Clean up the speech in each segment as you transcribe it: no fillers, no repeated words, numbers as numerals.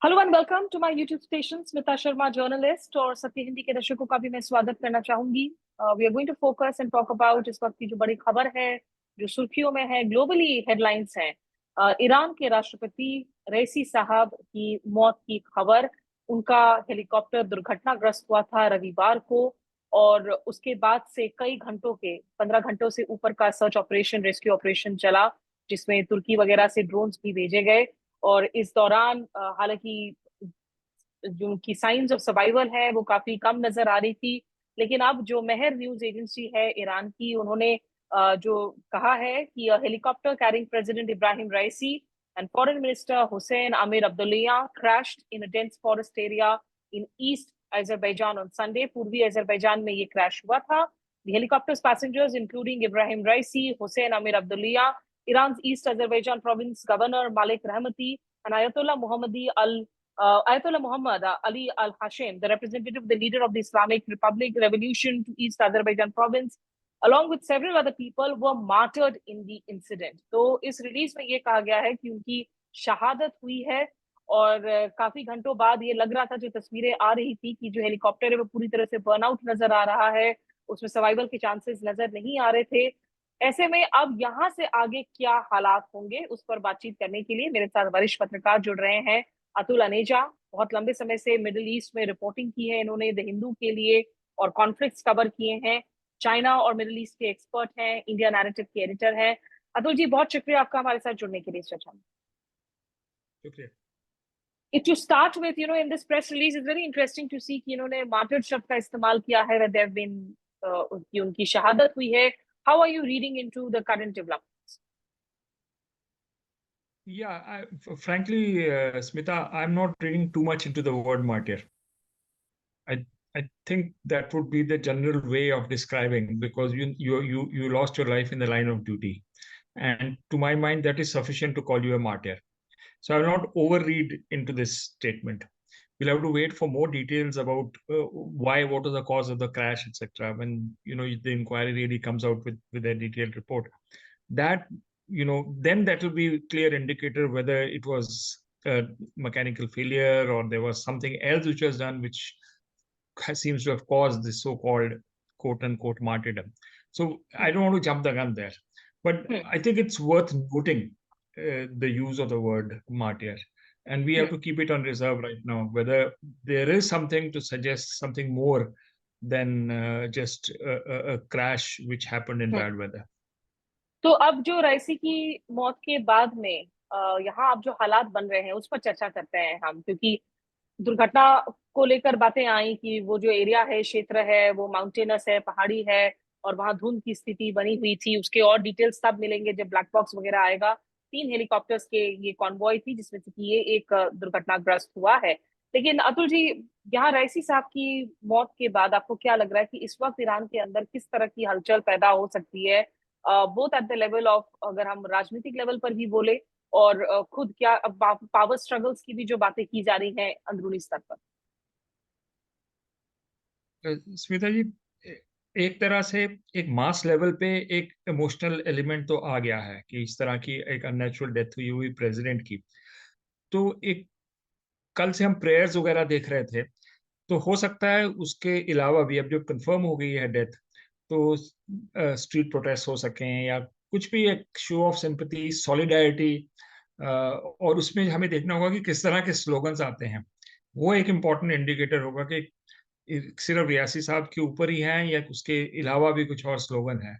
Hello and welcome to my YouTube station Smita Sharma journalist. और सत्य हिंदी के दर्शकों का भी मैं स्वागत करना चाहूंगी। We are going to focus and talk about इस वक्त की जो बड़ी खबर है, जो सुर्खियों में है, ग्लोबली हेडलाइंस हैं। ईरान के राष्ट्रपति रईसी साहब की मौत की खबर। उनका हेलीकॉप्टर दुर्घटनाग्रस्त हुआ था रविवार को, और उसके बाद से कई घंटों के 15 घंटों से ऊपर का सर्च ऑपरेशन, रेस्क्यू ऑपरेशन चला, जिसमें तुर्की वगैरह से ड्रोन्स भी भेजे गए। और इस दौरान हालांकि जो उनकी साइंस ऑफ सर्वाइवल है वो काफी कम नजर आ रही थी। लेकिन अब जो मेहर न्यूज एजेंसी है ईरान की, उन्होंने जो कहा है कि helicopter carrying president Ibrahim राइसी and foreign minister Hussain Aamir Abdullah crashed in a dense forest area in East Azerbaijan on Sunday। पूर्वी अजरबैजान में ये क्रैश हुआ था। The helicopter's passengers, including Ibrahim Raisi, Hussein Amir Abdullah, Iran's East Azerbaijan province governor Malik Rahmati, and Ayatollah Muhammad Ali Al Hashem, the representative of the leader of the Islamic Republic Revolution to East Azerbaijan province, along with several other people, were martyred in the incident। तो इस release में ये कहा गया है कि उनकी शहादत हुई है। और काफी घंटों बाद ये लग रहा था, जो तस्वीरें आ रही थी, कि जो हेलीकॉप्टर है वो पूरी तरह से बर्नआउट नजर आ रहा है, उसमें सर्वाइवल के चांसेस नजर नहीं आ रहे थे। ऐसे में अब यहाँ से आगे क्या हालात होंगे, उस पर बातचीत करने के लिए मेरे साथ वरिष्ठ पत्रकार जुड़ रहे हैं। अतुल अनेजा, बहुत लंबे समय से मिडिल ईस्ट में रिपोर्टिंग की है इन्होंने द हिंदू के लिए, और कॉन्फ्लिक्ट्स कवर किए हैं। चाइना और मिडिल ईस्ट के एक्सपर्ट हैं, इंडिया नैरेटिव के एडिटर हैं। अतुल जी, बहुत शुक्रिया आपका हमारे साथ जुड़ने के लिए इस चर्चा में। शुक्रिया। To start with, in this press release, it's very interesting to see कि इन्होंने martyred शब्द का इस्तेमाल किया है, where they've been कि उनकी शहादत हुई है। How are you reading into the current developments? Yeah, frankly, Smita, I'm not reading too much into the word martyr. I think that would be the general way of describing, because you lost your life in the line of duty, and to my mind, that is sufficient to call you a martyr. So I will not overread into this statement. We'll have to wait for more details about what was the cause of the crash, etc. When the inquiry really comes out with a detailed report, that then that will be a clear indicator whether it was a mechanical failure or there was something else which was done which seems to have caused this so-called quote unquote martyrdom. So I don't want to jump the gun there, but I think it's worth noting the use of the word martyr, and we have to keep it on reserve right now, whether there is something to suggest something more than just a crash which happened in bad weather. तो अब जो राइसी की मौत के बाद में यहाँ अब जो हालात बन रहे हैं उस पर चर्चा करते हैं हम, क्योंकि दुर्घटना को लेकर बातें आई कि वो जो एरिया है, क्षेत्र है, वो माउंटेनस है, पहाड़ी है, और वहां धुंध की स्थिति बनी हुई थी। उसके और डिटेल्स तब मिलेंगे जब ब्लैक बॉक्स वगैरह आएगा। 3 हेलीकॉप्टर्स के ये कॉन्वॉय थी, जिसमें से कि ये एक दुर्घटनाग्रस्त हुआ है। लेकिन अतुल जी, यहाँ रईसी साहब की मौत के बाद आपको क्या लग रहा है कि इस वक्त ईरान के अंदर किस तरह की हलचल पैदा हो सकती है, both at the level of, अगर हम राजनीतिक लेवल पर भी बोले, और खुद क्या अब पावर स्ट्रगल्स की भी जो बातें की जा रही हैं अंदरूनी स्तर पर। स्मिता जी, एक तरह से एक मास लेवल पे एक इमोशनल एलिमेंट तो आ गया है कि इस तरह की एक अननेचुरल डेथ हुई प्रेसिडेंट की। तो एक कल से हम प्रेयर्स वगैरह देख रहे थे, तो हो सकता है उसके अलावा भी अब जो कंफर्म हो गई है डेथ, तो स्ट्रीट प्रोटेस्ट हो सकें या कुछ भी एक शो ऑफ सिंपैथी, सॉलिडारिटी, और उसमें हमें देखना होगा कि किस तरह के स्लोगन्स आते हैं। वो एक इम्पॉर्टेंट इंडिकेटर होगा कि सिर्फ रियासी साहब के ऊपर ही हैं या उसके अलावा भी कुछ और स्लोगन है।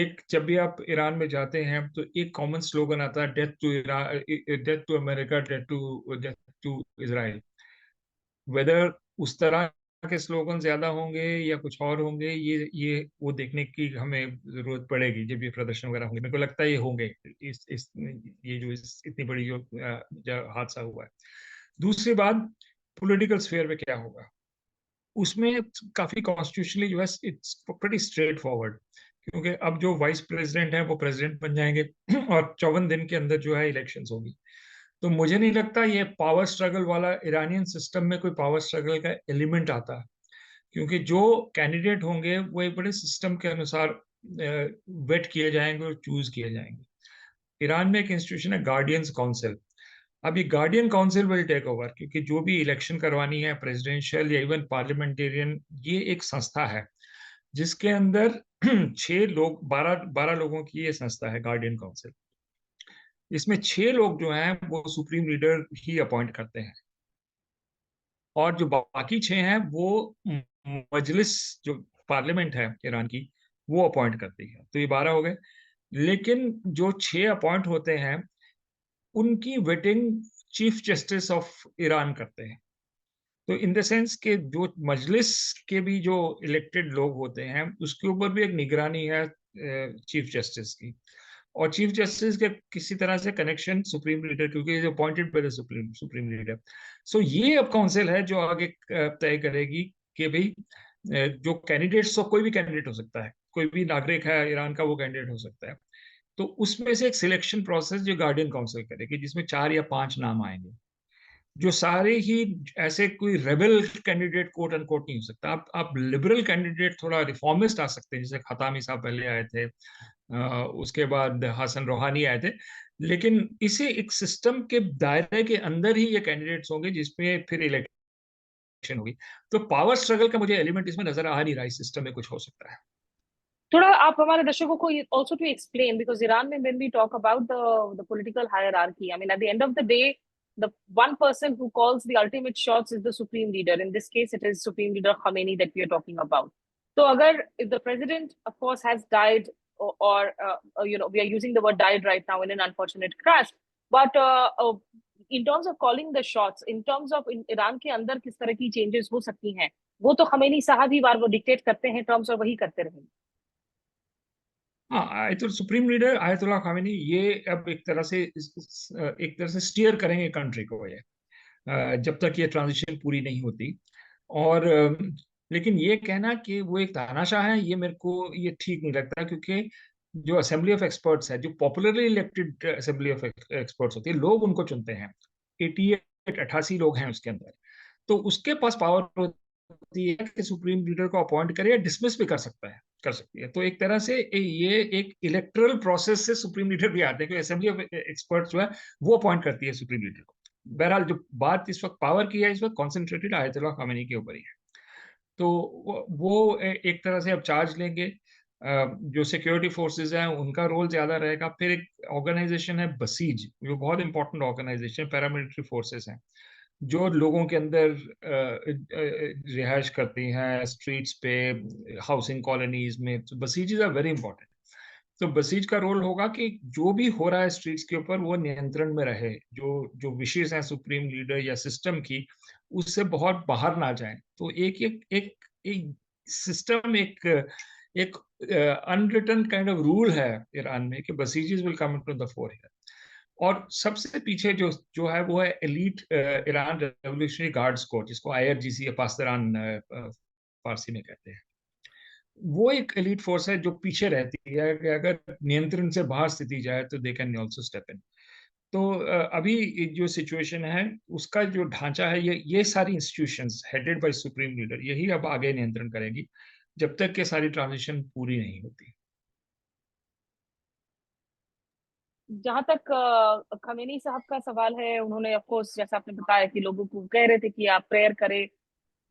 एक जब भी आप ईरान में जाते हैं तो एक कॉमन स्लोगन आता है, death to death to America, death to Israel. Whether उस तरह के स्लोगन ज्यादा होंगे या कुछ और होंगे, ये वो देखने की हमें जरूरत पड़ेगी जब ये प्रदर्शन वगैरह होंगे। मेरे को लगता है ये होंगे, इतनी बड़ी जो हादसा हुआ है। दूसरी बात, पॉलिटिकल स्फीयर में क्या होगा, उसमें काफी कॉन्स्टिट्यूशनली जो है इट्स प्रीटी स्ट्रेट फॉरवर्ड, क्योंकि अब जो वाइस प्रेसिडेंट है वो प्रेसिडेंट बन जाएंगे और 54 दिन के अंदर जो है इलेक्शंस होगी। तो मुझे नहीं लगता ये पावर स्ट्रगल वाला ईरानियन सिस्टम में कोई पावर स्ट्रगल का एलिमेंट आता है, क्योंकि जो कैंडिडेट होंगे वो एक बड़े सिस्टम के अनुसार वेट किए जाएंगे और चूज किए जाएंगे। ईरान में एक इंस्टीट्यूशन है गार्डियंस काउंसिल, अब ये guardian council will take over, क्योंकि जो भी इलेक्शन करवानी है प्रेसिडेंशियल या इवन पार्लियामेंटेरियन, ये एक संस्था है जिसके अंदर 6 लोग, 12 लोगों की ये संस्था है गार्डियन काउंसिल। इसमें 6 लोग जो हैं वो सुप्रीम लीडर ही अपॉइंट करते हैं, और जो बाकी 6 हैं वो मजलिस, जो पार्लियामेंट है ईरान की, वो अपॉइंट करती है। तो ये 12 हो गए। लेकिन जो 6 अपॉइंट होते हैं उनकी waiting chief justice of Iran करते हैं। तो इन द सेंस कि जो मजलिस के भी जो इलेक्टेड लोग होते हैं उसके ऊपर भी एक निगरानी है चीफ जस्टिस की, और चीफ जस्टिस के किसी तरह से कनेक्शन सुप्रीम लीडर, क्योंकि ये appointed by the supreme leader. So ये अब काउंसिल है जो आगे तय करेगी कि भाई जो कैंडिडेट्स, तो कोई भी कैंडिडेट हो सकता है, कोई भी नागरिक है ईरान का वो कैंडिडेट हो सकता है। तो उसमें से एक सिलेक्शन प्रोसेस जो गार्डियन काउंसिल करेगी, जिसमें 4 या 5 नाम आएंगे, जो सारे ही ऐसे कोई रेबल कैंडिडेट कोट अनकोट नहीं हो सकता। आप लिबरल कैंडिडेट, थोड़ा रिफॉर्मिस्ट आ सकते हैं, जैसे खतामी साहब पहले आए थे, उसके बाद हसन रोहानी आए थे। लेकिन इसे एक सिस्टम के दायरे के अंदर ही ये कैंडिडेट्स होंगे जिसमें फिर इलेक्शन होगी। तो पावर स्ट्रगल का मुझे एलिमेंट इसमें नजर आ नहीं रहा, इस सिस्टम में कुछ हो सकता है। थोड़ा आप हमारे दर्शकों को also to explain, because Iran में when we talk about the political hierarchy, I mean at the end of the day, the one person who calls the ultimate shots is the supreme leader. In this case, it is Supreme Leader Khamenei that we are talking about. So, agar if the president, of course, has died, or you know, we are using the word died right now in an unfortunate crash, but in terms of calling the shots, in terms of Iran के अंदर किस तरह की changes हो सकती हैं, वो तो खमेनी साहब ही बार वो डिक्टेट करते हैं टर्म्स, और वही करते रहेंगे। हाँ, आयतुल सुप्रीम लीडर आयतुल्ला खामेनी ये अब एक तरह से स्टीयर करेंगे कंट्री को, ये जब तक ये ट्रांजिशन पूरी नहीं होती। और लेकिन ये कहना कि वो एक तानाशाह है, ये मेरे को ये ठीक नहीं लगता, क्योंकि जो असेंबली ऑफ एक्सपर्ट्स है, जो popularly elected assembly of experts होती है, लोग उनको चुनते हैं। 88 लोग हैं उसके अंदर। तो उसके पास पावर होती है कि सुप्रीम लीडर को अपॉइंट करे या डिसमिस भी कर सकती है। तो एक तरह से ये एक इलेक्टरल प्रोसेस से सुप्रीम लीडर भी आते हैं, क्योंकि असेंबली ऑफ एक्सपर्ट्स जो है वो अपॉइंट करती है सुप्रीम लीडर को। बहरहाल जो बात इस वक्त पावर की है, इस वक्त कॉन्सेंट्रेटेड आयतुल्लाह खामेनी के ऊपर ही है। तो वो एक तरह से अब चार्ज लेंगे। जो सिक्योरिटी फोर्सेज हैं उनका रोल ज्यादा रहेगा। फिर एक ऑर्गेनाइजेशन है बसीज, जो बहुत इंपॉर्टेंट ऑर्गेनाइजेशन, पैरामिलिट्री फोर्सेस हैं जो लोगों के अंदर रिहाइश करती हैं, स्ट्रीट्स पे, हाउसिंग कॉलोनीज में। तो बसीज आर वेरी इंपॉर्टेंट। तो बसीज का रोल होगा कि जो भी हो रहा है स्ट्रीट्स के ऊपर वो नियंत्रण में रहे, जो जो विशेष हैं सुप्रीम लीडर या सिस्टम की, उससे बहुत बाहर ना जाए। तो एक एक एक एक सिस्टम, एक एक अनरिटन काइंड ऑफ रूल है ईरान में कि Basijes will come to the fore here. और सबसे पीछे जो जो है वो है elite Iran Revolutionary Guards Corps, जिसको आईआरजीसी या पासदारान फारसी में कहते हैं। वो एक एलीट फोर्स है जो पीछे रहती है कि अगर नियंत्रण से बाहर स्थिति जाए तो they can also step in. तो अभी जो सिचुएशन है उसका जो ढांचा है, ये सारी institutions headed by supreme leader यही अब आगे नियंत्रण करेगी जब तक कि सारी ट्रांजिशन पूरी नहीं होती। जहां तक खमेनी साहब का सवाल है, उन्होंने ऑफ कोर्स जैसा आपने बताया कि लोगों को कह रहे थे कि आप प्रेयर करें।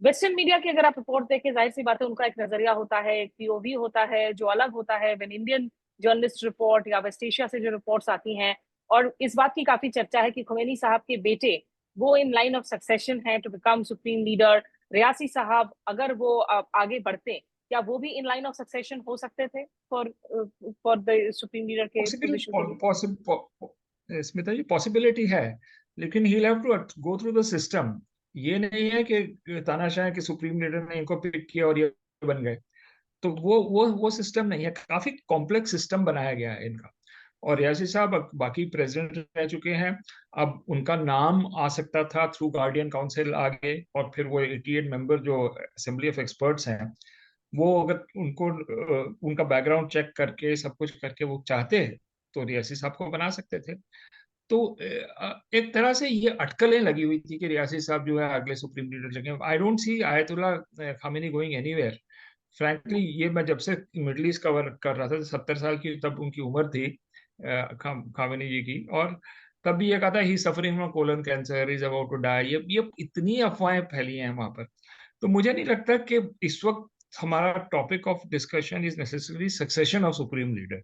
वेस्टर्न मीडिया की अगर आप रिपोर्ट देखें, जाहिर सी बात है उनका एक नजरिया होता है, एक पीओवी होता है जो अलग होता है व्हेन इंडियन जर्नलिस्ट रिपोर्ट या वेस्ट एशिया से जो रिपोर्ट्स आती हैं। और इस बात की काफी चर्चा है कि खुमैनी साहब के बेटे वो इन लाइन ऑफ सक्सेशन है to become supreme leader. Raisi साहब अगर वो आगे बढ़ते, क्या वो भी इन लाइन ऑफ सक्सेशन हो सकते थे फॉर द सुप्रीम लीडर के पोजीशन के लिए? पॉसिबल, स्मिता जी, पॉसिबिलिटी है, लेकिन he have to go through the system. ये नहीं है कि तानाशाह के सुप्रीम लीडर ने इनको पिक किया और ये बन गए। तो वो सिस्टम नहीं है, काफी कॉम्प्लेक्स सिस्टम बनाया गया है इनका। और यासी साहब अब बाकी प्रेसिडेंट रह चुके हैं, अब उनका नाम आ सकता था थ्रू गार्डियन काउंसिल आगे, और फिर वो 88 मेंबर जो असेंबली ऑफ एक्सपर्ट्स हैं, वो अगर उनको उनका बैकग्राउंड चेक करके सब कुछ करके वो चाहते तो रियासी साहब को बना सकते थे। तो एक तरह से ये अटकलें लगी हुई थी कि रियासी साहब जो है अगले सुप्रीम लीडर जगह। I don't see ayatollah Khamenei going anywhere frankly. ये मैं जब से मिडिल ईस्ट कवर कर रहा था, 70 साल की तब उनकी उम्र थी खामेनी जी की। और कभी ये कहा था he suffering from colon cancer, is about to die, ये इतनी अफवाहें फैली हैं वहां पर। तो मुझे नहीं लगता कि इस वक्त हमारा topic of discussion is necessary succession of supreme leader.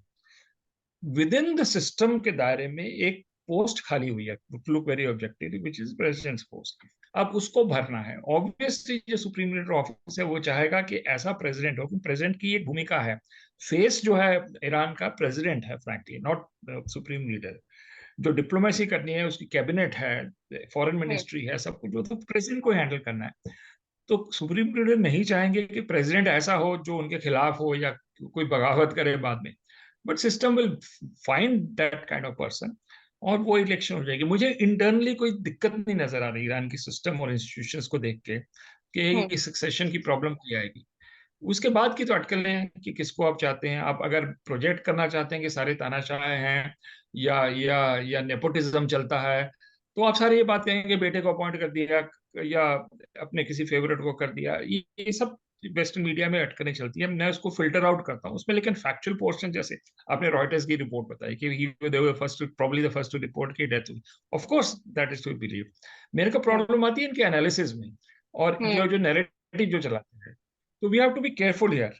Within the system के दायरे में एक पोस्ट खाली हुई है, look very objectively, which is president's post. अब उसको भरना है। ऑब्वियसली जो सुप्रीम लीडर ऑफिस है वो चाहेगा कि ऐसा प्रेसिडेंट हो, प्रेसिडेंट की एक भूमिका है। फेस जो है ईरान का प्रेसिडेंट है, फ्रैंकली नॉट सुप्रीम लीडर। जो डिप्लोमेसी करनी है उसकी कैबिनेट है, फॉरेन मिनिस्ट्री है, सब कुछ जो तो प्रेसिडेंट को हैंडल करना है। तो सुप्रीम लीडर नहीं चाहेंगे कि प्रेसिडेंट ऐसा हो जो उनके खिलाफ हो या कोई बगावत करे बाद में, but system will find that kind of person और वो इलेक्शन हो जाएगी। मुझे इंटरनली कोई दिक्कत नहीं नजर आ रही ईरान की सिस्टम और इंस्टीट्यूशंस को देख के कि सक्सेशन की प्रॉब्लम कोई आएगी। उसके बाद की तो अटकलें हैं कि किसको आप चाहते हैं। आप अगर प्रोजेक्ट करना चाहते हैं कि सारे तानाशाह हैं या नेपोटिज्म चलता है, तो आप सारे ये बात कहेंगे बेटे को अपॉइंट कर दिया या अपने किसी फेवरेट को कर दिया। ये सब वेस्टर्न मीडिया में अटकलें चलती है, मैं उसको फिल्टर आउट करता हूँ उसमें। लेकिन फैक्चुअल पोर्शन, जैसे आपने रॉयटर्स की रिपोर्ट बताई कि they were probably the first to report की डेथ हुई, of course that is to believe. मेरे को प्रॉब्लम आती है इनके एनालिसिस में और जो नैरेटिव जो चलाते हैं। तो we have to be careful here,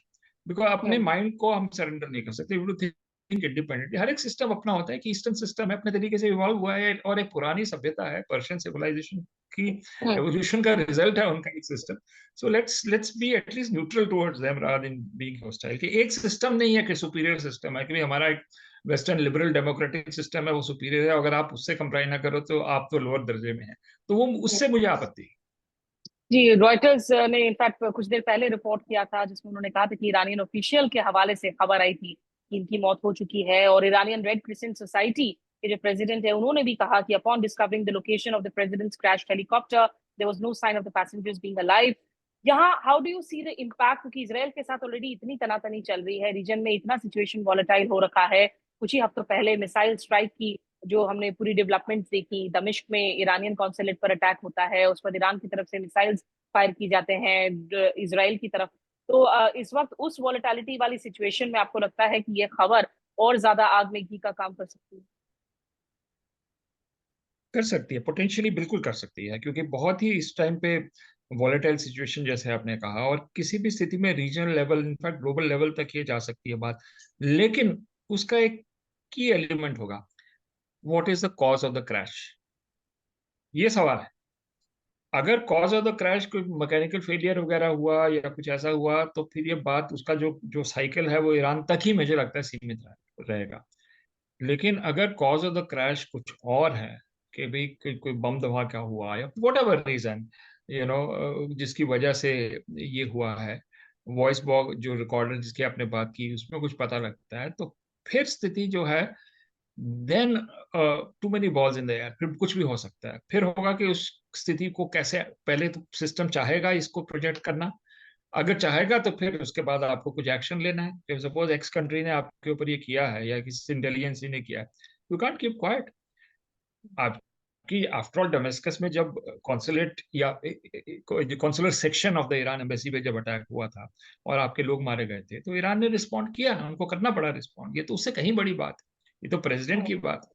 because अपने माइंड को हम सरेंडर नहीं कर सकते। We to think independently. हर एक सिस्टम अपना होता है कि ईस्टर्न सिस्टम है, अपने तरीके से इवॉल्व हुआ है और एक पुरानी सभ्यता है, पर्शियन सिविलाइजेशन की एवोल्यूशन का रिजल्ट है उनका एक system. So let's be at least neutral towards them rather than being hostile. कि एक सिस्टम नहीं है कि सुपीरियर सिस्टम है कि हमारा एक वेस्टर्न लिबरल डेमोक्रेटिक सिस्टम है वो सुपीरियर है, अगर आप उससे कंप्लाई ना करो तो आप तो लोअर दर्जे में है। तो वो उससे मुझे आपत्ति है। जी, रॉयटर्स ने इनफैक्ट कुछ देर पहले रिपोर्ट किया था जिसमें उन्होंने कहा था कि ईरानियन ऑफिशियल के हवाले से खबर आई थी कि इनकी मौत हो चुकी है। और ईरानियन रेड क्रिसेंट सोसाइटी के जो प्रेसिडेंट है उन्होंने भी कहा कि upon discovering the location of the president's crash helicopter there was no sign of the passengers being alive. यहाँ how do you see the impact, क्योंकि इसराइल के साथ ऑलरेडी इतनी तनातनी चल रही है, रीजन में इतना सिचुएशन वॉलेटाइल हो रखा है। कुछ ही हफ्तों पहले मिसाइल स्ट्राइक की जो हमने पूरी डेवलपमेंट देखी, दमिश्क में ईरानियन कॉन्सुलेट पर अटैक होता है, उस पर ईरान की तरफ से मिसाइल्स फायर की जाते हैं इसराइल की तरफ। तो इस वक्त उस वॉलेटिलिटी वाली सिचुएशन में आपको लगता है कि ये खबर और ज्यादा आग में घी का काम कर सकती है? कर सकती है, पोटेंशियली बिल्कुल कर सकती है, क्योंकि बहुत ही इस टाइम पे वॉलेटाइल सिचुएशन जैसे आपने कहा, और किसी भी स्थिति में regional level in fact global level तक ये जा सकती है बात। लेकिन उसका एक की एलिमेंट होगा, what is the cause of the crash, ये सवाल है। अगर कॉज ऑफ द क्रैश कोई मैकेनिकल फेलियर वगैरह हुआ या कुछ ऐसा हुआ तो फिर ये बात, उसका जो जो साइकिल है वो ईरान तक ही मुझे लगता है सीमित रहेगा। लेकिन अगर कॉज ऑफ द क्रैश कुछ और है कि भाई कोई बम धमाका हुआ या वट एवर रीजन, जिसकी वजह से ये हुआ है, वॉइस बॉक्स जो रिकॉर्डर जिसकी आपने बात की उसमें कुछ पता लगता है, तो फिर स्थिति जो है, then too many balls in the air, फिर कुछ भी हो सकता है। फिर होगा कि उस स्थिति को कैसे, पहले तो सिस्टम चाहेगा इसको प्रोजेक्ट करना, अगर चाहेगा तो फिर उसके बाद आपको कुछ एक्शन लेना है। जब सपोज एक्स कंट्री ने आपके ऊपर ये किया है या किसी इंटेलिजेंस ने किया है, यू कांट कीप क्वाइट। आपकी आफ्टर ऑल डोमेस्कस में जब कॉन्सुलेट या consular section of the Iran embassy पे जब अटैक हुआ था और आपके लोग मारे गए थे, तो ईरान ने रिस्पॉन्ड किया ना, उनको करना पड़ा रिस्पॉन्ड। ये तो उससे कहीं बड़ी बात है, ये तो प्रेसिडेंट की बात है।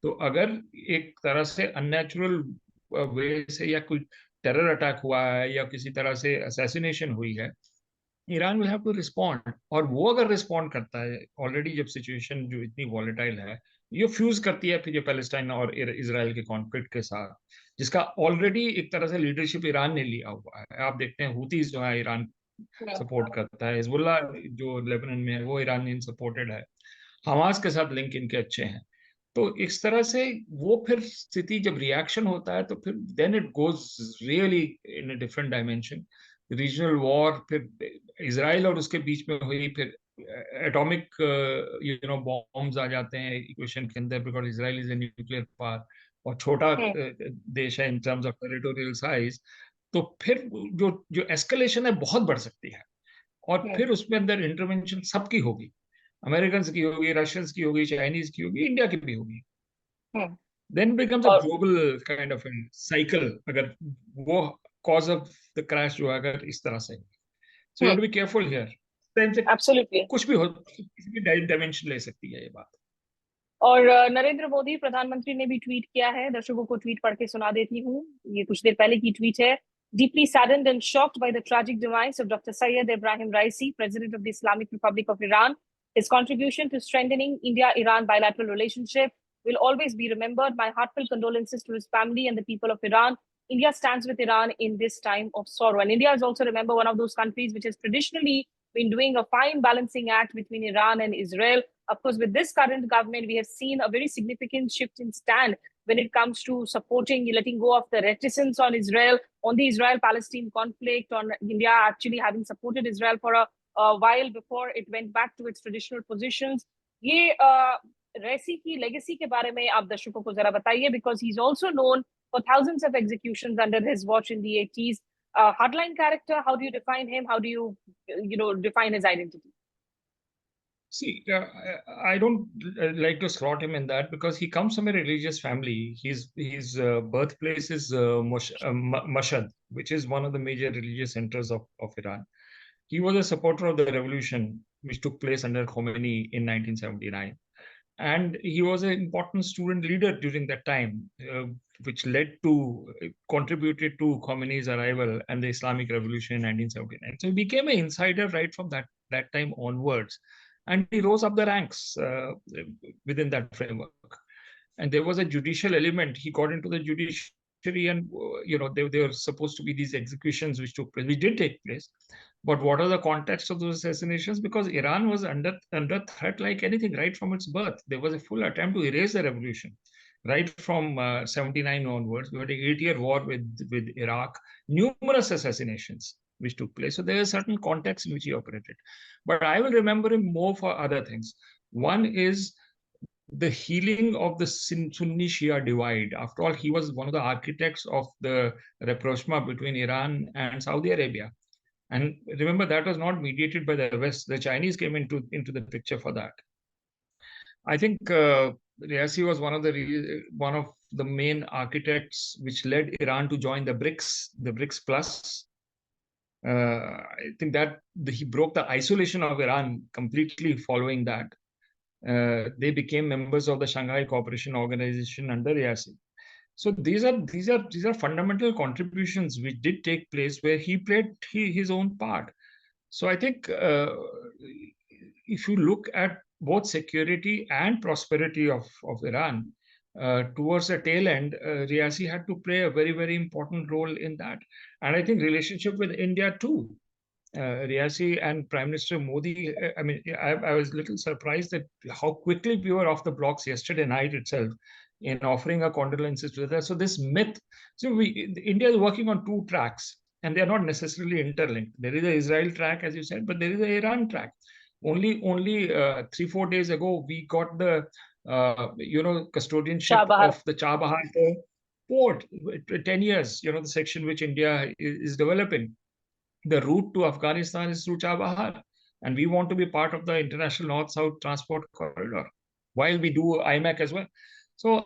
तो अगर एक तरह से अननेचुरल वे से या कोई टेरर अटैक हुआ है या किसी तरह से असैसिनेशन हुई है, Iran will have to respond. और वो अगर रिस्पॉन्ड करता है, ऑलरेडी जब सिचुएशन जो इतनी वॉलेटाइल है, ये फ्यूज करती है फिर ये पैलेस्टाइन और इसराइल के कॉन्फ्लिक्ट के साथ, जिसका ऑलरेडी एक तरह से लीडरशिप ईरान ने लिया हुआ है। आप देखते हैं हुतीज जो है ईरान सपोर्ट करता है, हिजबुल्लाह जो लेबनान में है वो ईरानियन सपोर्टेड है, हमास के साथ लिंक इनके अच्छे हैं। तो इस तरह से वो फिर स्थिति जब रिएक्शन होता है तो फिर then it goes really in a different dimension. Regional war फिर इसराइल और उसके बीच में हुई, फिर एटॉमिक बॉम्ब्स आ जाते हैं इक्वेशन के अंदर, because Israel is a nuclear power और छोटा देश है in terms of territorial size. तो फिर जो जो एस्केलेशन है बहुत बढ़ सकती है, और फिर उसमें अंदर इंटरवेंशन सबकी होगी, अमेरिकन की होगी, रशियंस की होगी, चाइनीज की होगी, इंडिया की भी होगी। देन बिकम्स अ और ग्लोबल काइंड ऑफ साइकिल, अगर वो कॉज ऑफ द क्रैश जो है अगर इस तरह से। So you have to be careful here. Time से एब्सोल्युटली। कुछ भी हो, किसी भी डायमेंशन ले सकती है ये बात। और नरेंद्र मोदी प्रधानमंत्री ने भी ट्वीट किया है, दर्शकों को ट्वीट पढ़ के सुना देती हूँ। ये कुछ देर पहले की ट्वीट है। Deeply saddened and shocked by the tragic demise of Dr. Syed Ibrahim Raisi, President of the Islamic Republic of Iran. His contribution to strengthening India-Iran bilateral relationship will always be remembered. My heartfelt condolences to his family and the people of Iran. India stands with Iran in this time of sorrow. And India is also, remember, one of those countries which has traditionally been doing a fine balancing act between Iran and Israel. Of course, with this current government, we have seen a very significant shift in stand when it comes to supporting, letting go of the reticence on Israel, on the Israel-Palestine conflict, on India actually having supported Israel for a while before it went back to its traditional positions. ये रैसी की legacy के बारे में आप दर्शकों को जरा बताइए, because he's also known for thousands of executions under his watch in the 80s. Hardline character, how do you define him? How do you, define his identity? See, I don't like to slot him in that because he comes from a religious family. His birthplace is Mashhad, which is one of the major religious centers of Iran. He was a supporter of the revolution which took place under Khomeini in 1979. And he was an important student leader during that time, which contributed to Khomeini's arrival and the Islamic Revolution in 1979. So he became an insider right from that time onwards. And he rose up the ranks within that framework. And there was a judicial element. He got into the judiciary, and there were supposed to be these executions which took place, which did take place. But what are the context of those assassinations? Because Iran was under threat like anything right from its birth. There was a full attempt to erase the revolution right from 79 onwards. We had an 8-year war with Iraq, numerous assassinations which took place. So there is a certain context in which he operated. But I will remember him more for other things. One is the healing of the Sunni Shia divide. After all, he was one of the architects of the rapprochement between Iran and Saudi Arabia. And remember, that was not mediated by the West. The Chinese came into the picture for that. I think Riasi was one of the main architects which led Iran to join the BRICS Plus. I think that he broke the isolation of Iran completely following that. They became members of the Shanghai Cooperation Organization under Riasi. So these are fundamental contributions which did take place where he played his own part. So I think if you look at both security and prosperity of Iran, towards the tail end, Riasi had to play a very, very important role in that. And I think relationship with India too. Riasi and Prime Minister Modi, I mean, I was a little surprised at how quickly we were off the blocks yesterday night itself in offering our condolences to that. So this myth, India is working on two tracks, and they are not necessarily interlinked. There is an Israel track, as you said, but there is an Iran track. Only 3-4 days ago, we got the custodianship of the Chabahar port. 10 years, the section which India is developing. The route to Afghanistan is through Chabahar, and we want to be part of the international north-south transport corridor, while we do IMEC as well. So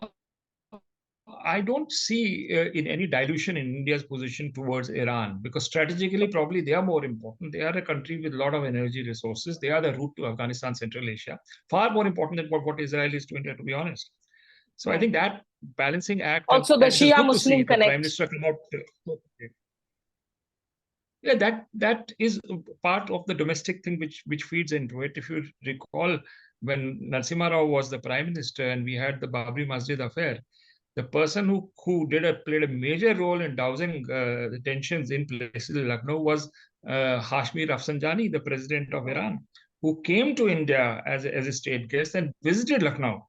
I don't see in any dilution in India's position towards Iran, because strategically, probably they are more important. They are a country with a lot of energy resources. They are the route to Afghanistan, Central Asia, far more important than what Israel is to India, to be honest. So I think that balancing act. Also, the Shia-Muslim connect. The Prime Minister come out. Yeah, that is part of the domestic thing which feeds into it. If you recall, when Narasimha Rao was the Prime Minister and we had the Babri Masjid affair, the person who played a major role in dousing the tensions in places like Lucknow was Hashmi Rafsanjani, the President of Iran, who came to India as a state guest and visited Lucknow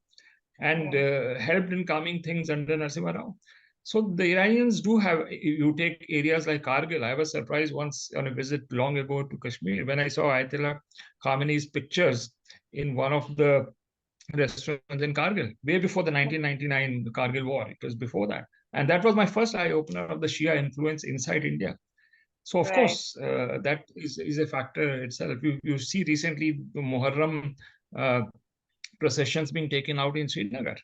and helped in calming things under Narasimha Rao. So the Iranians do have, you take areas like Kargil. I was surprised once on a visit long ago to Kashmir when I saw Ayatollah Khamenei's pictures in one of the restaurants in Kargil, way before the 1999 Kargil war. It was before that. And that was my first eye-opener of the Shia influence inside India. So, of course, that is a factor itself. You see recently the Muharram processions being taken out in Srinagar.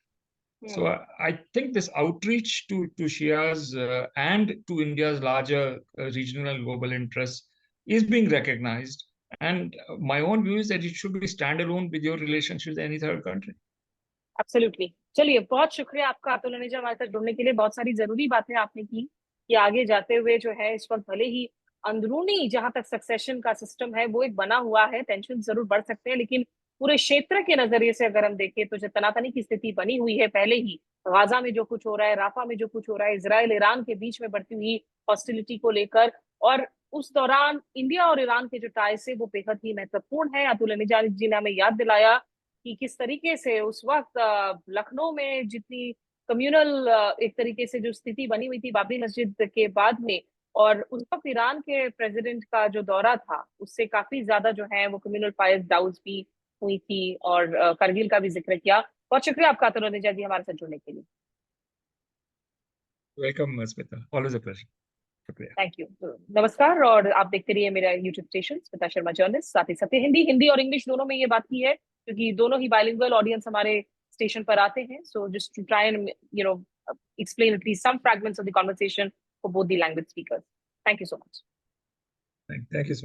So I think this outreach to Shias and to India's larger regional global interests is being recognized. And my own view is that it should be standalone with your relationship with any third country. Absolutely. चलिए, बहुत शुक्रिया आपका अतुल अनेजा हमारे साथ जुड़ने के लिए। बहुत सारी जरूरी बातें आपने की कि आगे जाते हुए जो है इस वक्त भले ही अंदरूनी जहां तक सक्सेशन का सिस्टम है वो एक बना हुआ है, टेंशन जरूर बढ़ सकते हैं, लेकिन पूरे क्षेत्र के नजरिए से अगर हम देखें तो जो तनातनी की स्थिति बनी हुई है पहले ही, गाजा में जो कुछ हो रहा है, राफा में जो कुछ हो रहा है, इसराइल ईरान के बीच में बढ़ती हुई हॉस्टिलिटी को लेकर, और उस दौरान इंडिया और ईरान के जो टाइज है वो बेहद ही महत्वपूर्ण है। अतुल अनेजा जी ने हमें याद दिलाया कि किस तरीके से उस वक्त लखनऊ में जितनी कम्युनल एक तरीके से जो स्थिति बनी हुई थी बाबरी मस्जिद के बाद में, और उस वक्त ईरान के प्रेसिडेंट का जो दौरा था उससे काफी ज्यादा जो है वो कम्युनल फायर डाउन्स भी हुई थी, और करगिल का भी जिक्र किया। बहुत शुक्रिया आपका अतुल अनेजा जी हमारे साथ जुड़ने के लिए। Welcome Smita, always a pleasure. शुक्रिया। Thank you. नमस्कार, और आप देखते रहिए मेरा YouTube station Smita Sharma journalist. साथ ही साथ हिंदी हिंदी और इंग्लिश दोनों में ये बात की है क्योंकि दोनों ही बाइलिंगुअल ऑडियंस हमारे स्टेशन पर आते हैं। So just to try and explain at least some fragments of the conversation for both the language speakers. Thank you so much. Thank you, Smita.